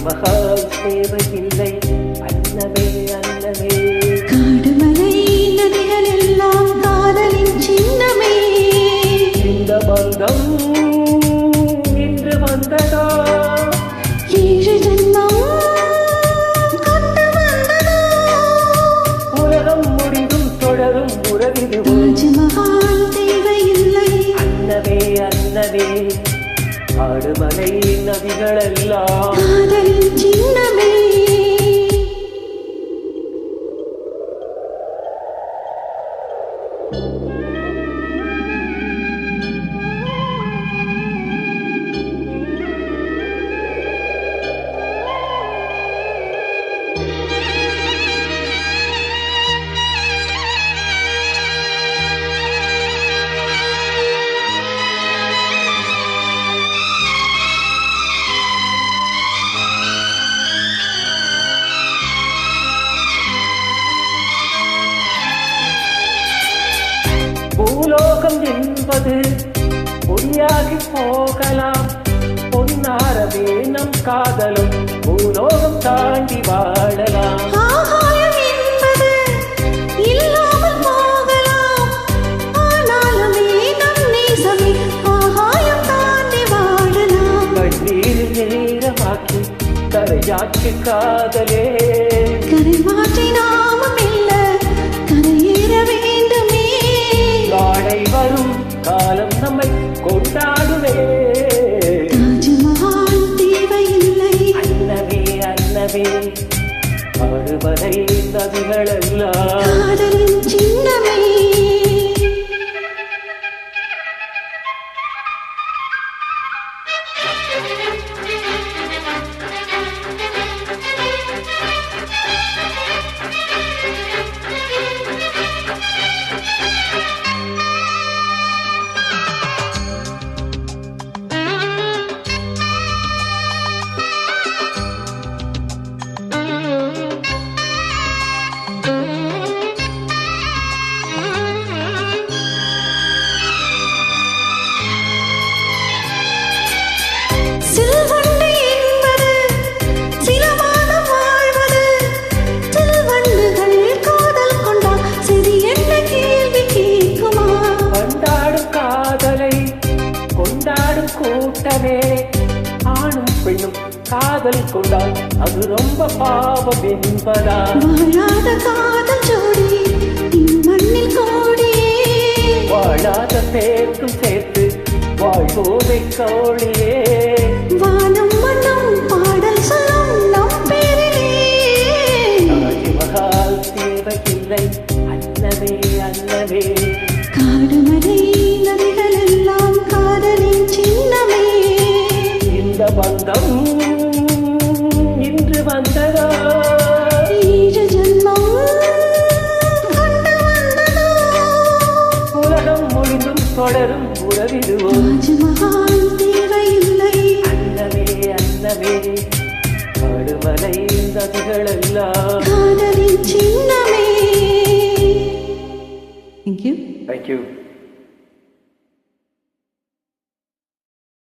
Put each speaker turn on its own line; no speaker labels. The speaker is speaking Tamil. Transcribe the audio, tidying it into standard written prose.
மகால் தேவையில்லை அன்னமே அன்னமே
காடுமலை நதிகள் எல்லாம் காதலின் சின்னமே
இந்த பந்தம் இன்று வந்ததா
ஏழு ஜன்மம் கொண்டு வந்ததா
உலகம் முடிவும் தொடரும் உறவிது
தாஜ்மஹால் தேவையில்லை
அன்னமே அன்னமே காடுமலை நதிகளெல்லாம்
காதலின் சின்னமே
பூலோகம் என்பது பொய்யாகி போகலாம் பொன்னாரவே நம் காதலும் பூலோகம் தாண்டி வாழலாம்
ஆகாயம் என்பது இல்லாமல் போகலாம் ஆனாலுமே நம் நேசமே ஆகாயம் தாண்டி வாழலாம்
கண்ணீரில் நேரமாக்கி கரையாக்கி காதலே
கரை மாற்றி நாமும் இல்ல கரையேற வேண்டுமே
நாளை வரும் காலம் நம்மை கொண்டாடுவே
தாஜ்மஹால் தேவையில்லை
அன்னமே அன்னமே காடுமலை நதிகளெல்லாம்
காதலின் சின்னமே
கூட்டமே ஆணும் பெண்ணும் காதல் கொண்டால் அது ரொம்ப பாவம் என்பதா
வாழாத காதல் ஜோடி மண்ணில் கோடியே
வாழாத சேர்த்தும் சேர்த்து வாழ்வோதை கோழியே
வானம் மண்ணும் பாடல் சொல்லும் நம் பேரிலே
தாஜ்மஹால் தேவையில்லை அன்னமே அன்னமே
காடுமலை நதிகள் எல்லாம் காதலின் சின்னமே
இந்த பந்தம் இன்று வந்ததா
ஏழு ஜன்மம் கொண்டு வந்ததா
உலகம் முழுதும் தொடரும் உறவிடுவோ
தாஜ்மஹால் தேவையில்லை
அன்னமே அன்னமே காடுமலை நதிகளெல்லாம்
காதலின் சின்னமே. Thank you.
Thank you.